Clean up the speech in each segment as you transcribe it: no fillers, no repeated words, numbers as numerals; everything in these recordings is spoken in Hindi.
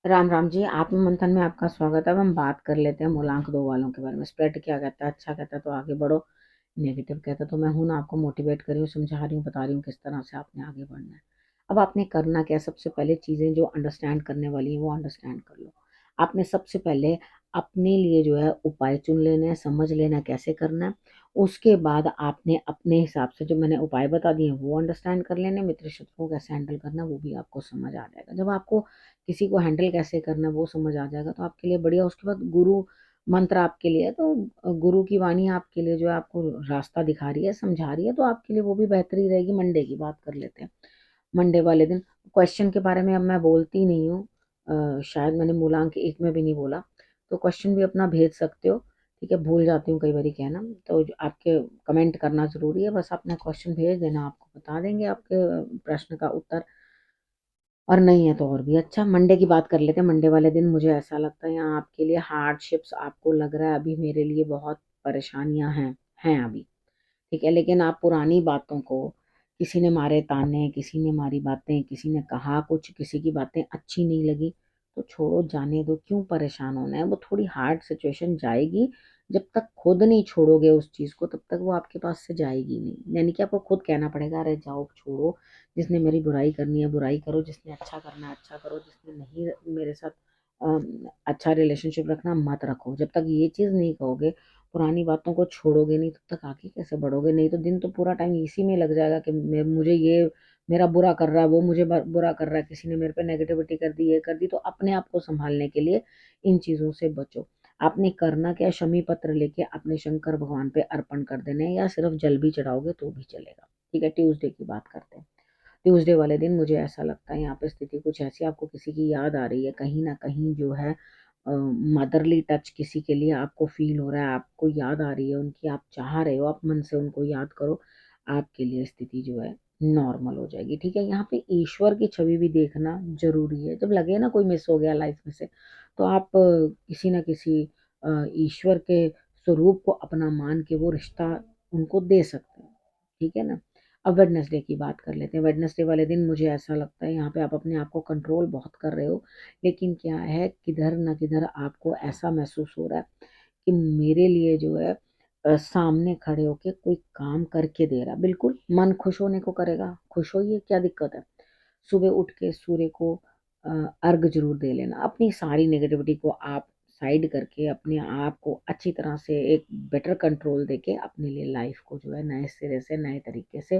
राम राम जी। आत्म मंथन में आपका स्वागत है। अब हम बात कर लेते हैं मूलांक दो वालों के बारे में। स्प्रेड क्या कहता है? अच्छा कहता है तो आगे बढ़ो, नेगेटिव कहता है तो मैं हूं ना, आपको मोटिवेट कर रही हूँ, समझा रही हूँ, बता रही हूँ किस तरह से आपने आगे बढ़ना है। अब आपने करना क्या है? सबसे पहले चीजें जो अंडरस्टैंड करने वाली है वो अंडरस्टैंड कर लो। आपने सबसे पहले अपने लिए जो है उपाय चुन लेने हैं, समझ लेना है कैसे करना है। उसके बाद आपने अपने हिसाब से जो मैंने उपाय बता दिए वो अंडरस्टैंड कर लेने। मित्र शत्रु को कैसे हैंडल करना है वो भी आपको समझ आ जाएगा। जब आपको किसी को हैंडल कैसे करना है वो समझ आ जाएगा तो आपके लिए बढ़िया। उसके बाद गुरु मंत्र आपके लिए है, तो गुरु की वाणी आपके लिए जो है आपको रास्ता दिखा रही है, समझा रही है, तो आपके लिए वो भी बेहतरी रहेगी। मंडे की बात कर लेते हैं। मंडे वाले दिन क्वेश्चन के बारे में अब मैं बोलती नहीं हूँ। शायद मैंने मूलांक एक में भी नहीं बोला, तो क्वेश्चन भी अपना भेज सकते हो। ठीक है, भूल जाती हूँ कई बार कहना, तो आपके कमेंट करना जरूरी है। बस अपना क्वेश्चन भेज देना, आपको बता देंगे आपके प्रश्न का उत्तर। और नहीं है तो और भी अच्छा। मंडे की बात कर लेते हैं। मंडे वाले दिन मुझे ऐसा लगता है यहाँ आपके लिए हार्डशिप्स, आपको लग रहा है अभी मेरे लिए बहुत परेशानियां हैं अभी। ठीक है, लेकिन आप पुरानी बातों को, किसी ने मारे ताने, किसी ने मारी बातें, किसी ने कहा कुछ, किसी की बातें अच्छी नहीं लगी, तो छोड़ो, जाने दो। क्यों परेशान होना है? वो थोड़ी हार्ड सिचुएशन जाएगी। जब तक खुद नहीं छोड़ोगे उस चीज को तब तक वो आपके पास से जाएगी नहीं। यानी कि आपको खुद कहना पड़ेगा, अरे जाओ छोड़ो, जिसने मेरी बुराई करनी है बुराई करो, जिसने अच्छा करना है अच्छा करो, जिसने नहीं मेरे साथ अच्छा रिलेशनशिप रखना मत रखो। जब तक ये चीज नहीं कहोगे, पुरानी बातों को छोड़ोगे नहीं, तब तक आगे कैसे बढ़ोगे? नहीं तो दिन तो पूरा टाइम इसी में लग जाएगा कि मुझे ये मेरा बुरा कर रहा है, वो मुझे बुरा कर रहा है, किसी ने मेरे पे नेगेटिविटी कर दी, ये कर दी। तो अपने आप को संभालने के लिए इन चीजों से बचो। आपने करना क्या? शमी पत्र लेके अपने शंकर भगवान पे अर्पण कर देने, या सिर्फ जल भी चढ़ाओगे तो भी चलेगा। ठीक है, ट्यूसडे की बात करते हैं। ट्यूसडे वाले दिन मुझे ऐसा लगता है यहाँ पे स्थिति कुछ ऐसी, आपको किसी की याद आ रही है, कहीं ना कहीं जो है मदरली टच किसी के लिए आपको फील हो रहा है, आपको याद आ रही है उनकी, आप चाह रहे हो, आप मन से उनको याद करो। आपके लिए स्थिति जो है नॉर्मल हो जाएगी। ठीक है, यहाँ पे ईश्वर की छवि भी देखना जरूरी है। जब लगे ना कोई मिस हो गया लाइफ में से, तो आप किसी ना किसी ईश्वर के स्वरूप को अपना मान के वो रिश्ता उनको दे सकते हैं। ठीक है ना। अब वेडनेसडे की बात कर लेते हैं। वेडनेसडे वाले दिन मुझे ऐसा लगता है यहाँ पे आप अपने आप को कंट्रोल बहुत कर रहे हो, लेकिन क्या है, किधर ना किधर आपको ऐसा महसूस हो रहा है कि मेरे लिए जो है सामने खड़े होके कोई काम करके दे रहा। बिल्कुल मन खुश होने को करेगा, खुश होइए, क्या दिक्कत है। सुबह उठ के सूर्य को अ, अर्घ जरूर दे लेना। अपनी सारी नेगेटिविटी को आप साइड करके अपने आप को अच्छी तरह से एक बेटर कंट्रोल देके अपने लिए लाइफ को जो है नए सिरे से, नए तरीके से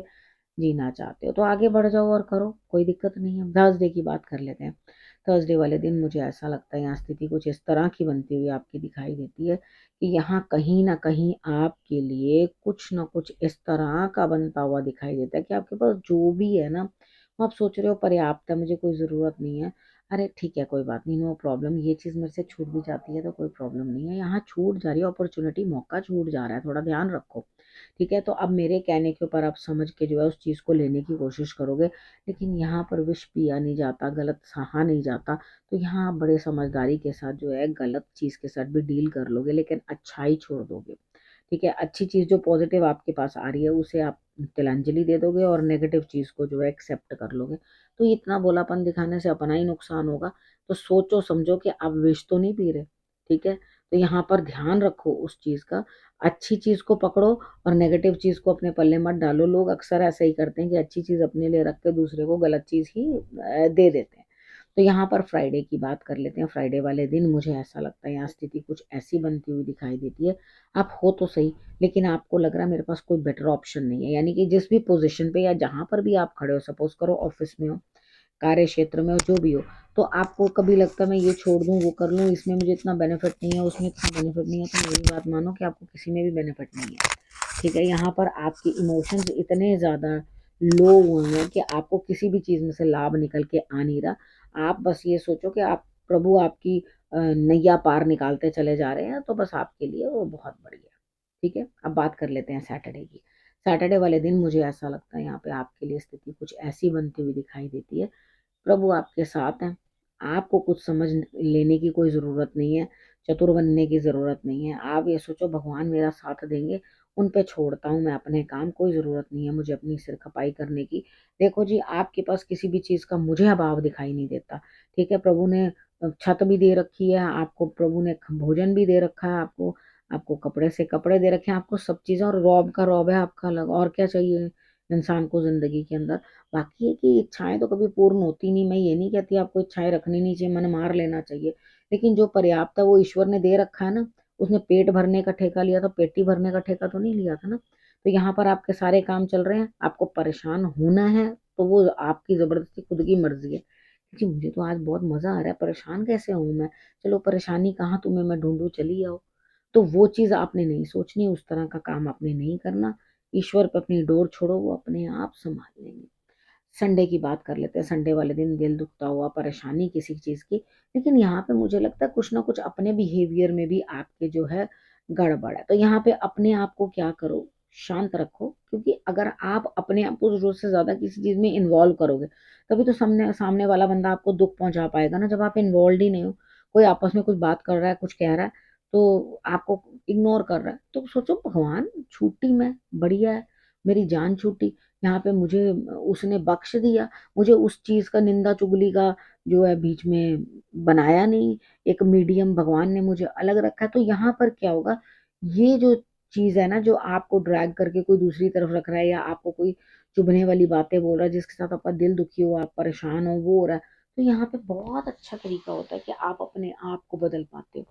जीना चाहते हो तो आगे बढ़ जाओ और करो, कोई दिक्कत नहीं है। थर्सडे की बात कर लेते हैं। थर्सडे वाले दिन मुझे ऐसा लगता है यहाँ स्थिति कुछ इस तरह की बनती हुई आपकी दिखाई देती है कि यहाँ कहीं ना कहीं आपके लिए कुछ ना कुछ इस तरह का बनता हुआ दिखाई देता है कि आपके पास जो भी है ना, वो आप सोच रहे हो पर्याप्त है, मुझे कोई ज़रूरत नहीं है। अरे ठीक है, कोई बात नहीं, नो प्रॉब्लम, ये चीज़ मेरे से छूट भी जाती है तो कोई प्रॉब्लम नहीं है। यहाँ छूट जा रही है, अपॉर्चुनिटी, मौका छूट जा रहा है, थोड़ा ध्यान रखो। ठीक है, तो अब मेरे कहने के ऊपर आप समझ के जो है उस चीज़ को लेने की कोशिश करोगे, लेकिन यहाँ पर विष पिया नहीं जाता, गलत सहा नहीं जाता। तो यहाँ आप बड़े समझदारी के साथ जो है गलत चीज़ के साथ भी डील कर लोगे, लेकिन अच्छाई छोड़ दोगे। ठीक है, अच्छी चीज़ जो पॉजिटिव आपके पास आ रही है उसे आप तिलांजलि दे दोगे, और नेगेटिव चीज़ को जो है एक्सेप्ट कर लोगे। तो इतना बोलापन दिखाने से अपना ही नुकसान होगा। तो सोचो समझो कि आप विष तो नहीं पी रहे। ठीक है, तो यहाँ पर ध्यान रखो उस चीज़ का। अच्छी चीज़ को पकड़ो और नेगेटिव चीज़ को अपने पल्ले मत डालो। लोग अक्सर ऐसा ही करते हैं कि अच्छी चीज़ अपने लिए रख के दूसरे को गलत चीज़ ही दे देते हैं। तो यहाँ पर फ्राइडे की बात कर लेते हैं। फ्राइडे वाले दिन मुझे ऐसा लगता है यहाँ स्थिति कुछ ऐसी बनती हुई दिखाई देती है। आप हो तो सही, लेकिन आपको लग रहा है मेरे पास कोई बेटर ऑप्शन नहीं है। यानी कि जिस भी पोजीशन पे या जहां पर भी आप खड़े हो, सपोज करो ऑफिस में हो, कार्य क्षेत्र में हो, जो भी हो, तो आपको कभी लगता है मैं ये छोड़ दूं, वो कर लूं, इसमें मुझे इतना बेनिफिट नहीं है, उसमें इतना बेनिफिट नहीं है, तो मेरी बात मानो कि आपको किसी में भी बेनिफिट नहीं है। ठीक है, यहाँ पर आपके इमोशंस इतने ज़्यादा लो हुए हैं कि आपको किसी भी चीज़ में से लाभ निकल के आ नहीं रहा। आप बस ये सोचो कि आप प्रभु आपकी नैया पार निकालते चले जा रहे हैं, तो बस आपके लिए वो बहुत बढ़िया। ठीक है, अब बात कर लेते हैं सैटरडे की। सैटरडे वाले दिन मुझे ऐसा लगता है यहाँ पे आपके लिए स्थिति कुछ ऐसी बनती हुई दिखाई देती है। प्रभु आपके साथ हैं। आपको कुछ समझ लेने की कोई ज़रूरत नहीं है, चतुर बनने की ज़रूरत नहीं है। आप ये सोचो भगवान मेरा साथ देंगे, उन पे छोड़ता हूँ मैं अपने काम, कोई ज़रूरत नहीं है मुझे अपनी सिर खपाई करने की। देखो जी, आपके पास किसी भी चीज़ का मुझे अभाव दिखाई नहीं देता। ठीक है, प्रभु ने छत भी दे रखी है, आपको प्रभु ने भोजन भी दे रखा है, आपको आपको कपड़े से कपड़े दे रखे हैं, आपको सब चीजें, और रौब का रौब है आपका अलग। और क्या चाहिए इंसान को जिंदगी के अंदर। बाकी है कि इच्छाएं तो कभी पूर्ण होती नहीं। मैं ये नहीं कहती आपको इच्छाएं रखनी नहीं चाहिए, मन मार लेना चाहिए, लेकिन जो पर्याप्त है वो ईश्वर ने दे रखा है ना। उसने पेट भरने का ठेका लिया था, पेटी भरने का ठेका तो नहीं लिया था ना। तो यहाँ पर आपके सारे काम चल रहे हैं, आपको परेशान होना है तो वो आपकी जबरदस्ती खुद की मर्जी है। जी मुझे तो आज बहुत मजा आ रहा है, परेशान कैसे हूं मैं, चलो परेशानी कहाँ तुम्हें मैं ढूंढूं, चली आओ। तो वो चीज आपने नहीं सोचनी, उस तरह का काम आपने नहीं करना। ईश्वर पे अपनी डोर छोड़ो, वो अपने आप संभाल लेंगे। संडे की बात कर लेते हैं। संडे वाले दिन दिल दुखता हुआ, परेशानी किसी चीज की, लेकिन यहाँ पे मुझे लगता है कुछ ना कुछ अपने बिहेवियर में भी आपके जो है गड़बड़ है। तो यहाँ पे अपने आप को क्या करो, शांत रखो, क्योंकि अगर आप अपने आप को जरूरत से ज्यादा किसी चीज में इन्वॉल्व करोगे तभी तो सामने सामने वाला बंदा आपको दुख पहुंचा पाएगा ना। जब आप इन्वॉल्व ही नहीं हो, कोई आपस में कुछ बात कर रहा है, कुछ कह रहा है, तो आपको इग्नोर कर रहा है, तो सोचो भगवान छूटी, मैं बढ़िया है, मेरी जान छूटी, यहाँ पे मुझे उसने बख्श दिया, मुझे उस चीज का निंदा चुगली का जो है बीच में बनाया नहीं, एक मीडियम भगवान ने मुझे अलग रखा है। तो यहाँ पर क्या होगा, ये जो चीज है ना जो आपको ड्रैग करके कोई दूसरी तरफ रख रहा है, या आपको कोई चुभने वाली बातें बोल रहा है जिसके साथ आपका दिल दुखी हो, आप परेशान हो, वो हो रहा है, तो यहाँ पे बहुत अच्छा तरीका होता है कि आप अपने आप को बदल पाते हो।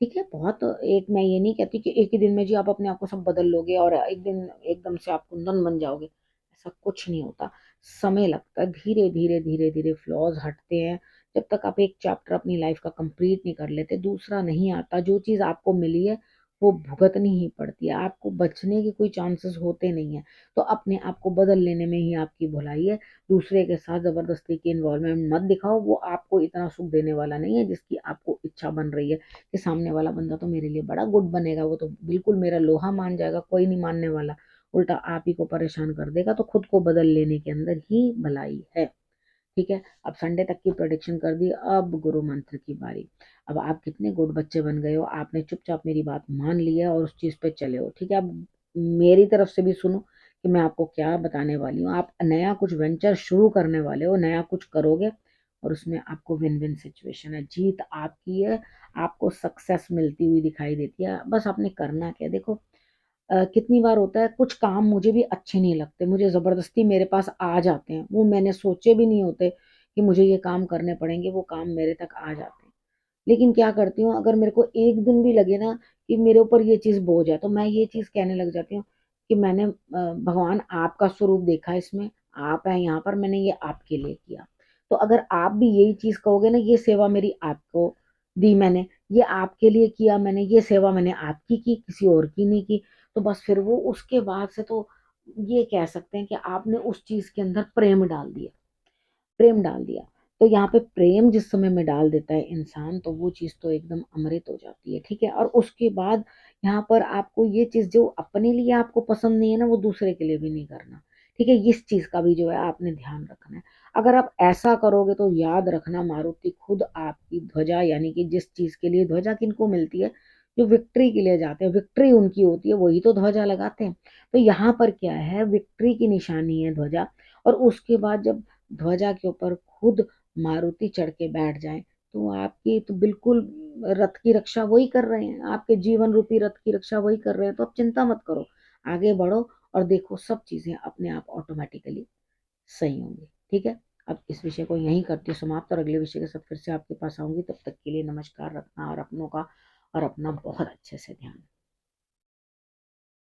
ठीक है, बहुत एक, मैं ये नहीं कहती कि एक ही दिन में जी आप अपने आप को सब बदल लोगे और एक दिन एकदम से आप कुंदन बन जाओगे, ऐसा कुछ नहीं होता। समय लगता है, धीरे धीरे धीरे धीरे फ्लॉज हटते हैं। जब तक आप एक चैप्टर अपनी लाइफ का कंप्लीट नहीं कर लेते दूसरा नहीं आता। जो चीज आपको मिली है वो भुगतनी ही पड़ती है, आपको बचने के कोई चांसेस होते नहीं है। तो अपने आप को बदल लेने में ही आपकी भलाई है। दूसरे के साथ जबरदस्ती की इन्वॉल्वमेंट मत दिखाओ, वो आपको इतना सुख देने वाला नहीं है जिसकी आपको इच्छा बन रही है कि सामने वाला बंदा तो मेरे लिए बड़ा गुड बनेगा, वो तो बिल्कुल मेरा लोहा मान जाएगा, कोई नहीं मानने वाला, उल्टा आप ही को परेशान कर देगा। तो खुद को बदल लेने के अंदर ही भलाई है। ठीक है, अब संडे तक की प्रोडिक्शन कर दी, अब गुरु मंत्र की बारी। अब आप कितने गुड बच्चे बन गए हो, आपने चुपचाप मेरी बात मान ली है और उस चीज पे चले हो। ठीक है, अब मेरी तरफ से भी सुनो कि मैं आपको क्या बताने वाली हूँ। आप नया कुछ वेंचर शुरू करने वाले हो, नया कुछ करोगे और उसमें आपको विन विन सिचुएशन है, जीत आपकी है, आपको सक्सेस मिलती हुई दिखाई देती है। बस आपने करना क्या, देखो कितनी बार होता है कुछ काम मुझे भी अच्छे नहीं लगते, मुझे जबरदस्ती मेरे पास आ जाते हैं, वो मैंने सोचे भी नहीं होते कि मुझे ये काम करने पड़ेंगे, वो काम मेरे तक आ जाते हैं। लेकिन क्या करती हूँ, अगर मेरे को एक दिन भी लगे ना कि मेरे ऊपर ये चीज बोझ है, तो मैं ये चीज कहने लग जाती हूँ कि मैंने भगवान आपका स्वरूप देखा इसमें, आप है यहाँ पर, मैंने ये आपके लिए किया। तो अगर आप भी यही चीज कहोगे ना, ये सेवा मेरी आपको दी मैंने, ये आपके लिए किया मैंने, ये सेवा मैंने आपकी की, किसी और की नहीं की, तो बस फिर वो उसके बाद से तो ये कह सकते हैं कि आपने उस चीज के अंदर प्रेम डाल दिया, प्रेम डाल दिया। तो यहाँ पे प्रेम जिस समय में डाल देता है इंसान, तो वो चीज तो एकदम अमृत हो जाती है। ठीक है, और उसके बाद यहाँ पर आपको ये चीज जो अपने लिए आपको पसंद नहीं है ना, वो दूसरे के लिए भी नहीं करना। ठीक है, इस चीज का भी जो है आपने ध्यान रखना है। अगर आप ऐसा करोगे तो याद रखना, मारुति खुद आपकी ध्वजा, यानी कि जिस चीज के लिए ध्वजा किनको मिलती है, जो विक्ट्री के लिए जाते हैं, विक्ट्री उनकी होती है, वही तो ध्वजा लगाते हैं। तो यहाँ पर क्या है, विक्ट्री की निशानी है ध्वजा। और उसके बाद जब ध्वजा के ऊपर खुद मारुति चढ़ के बैठ जाए, तो आपकी तो बिल्कुल रथ की रक्षा वही कर रहे हैं, आपके जीवन रूपी रथ की रक्षा वही कर रहे हैं। तो अब चिंता मत करो, आगे बढ़ो और देखो सब चीजें अपने आप ऑटोमेटिकली सही होंगी। ठीक है, अब इस विषय को यहीं करती हूँ समाप्त, और अगले विषय के साथ फिर से आपके पास आऊंगी। तब तक के लिए नमस्कार, रखना और अपनों का और अपना बहुत अच्छे से ध्यान।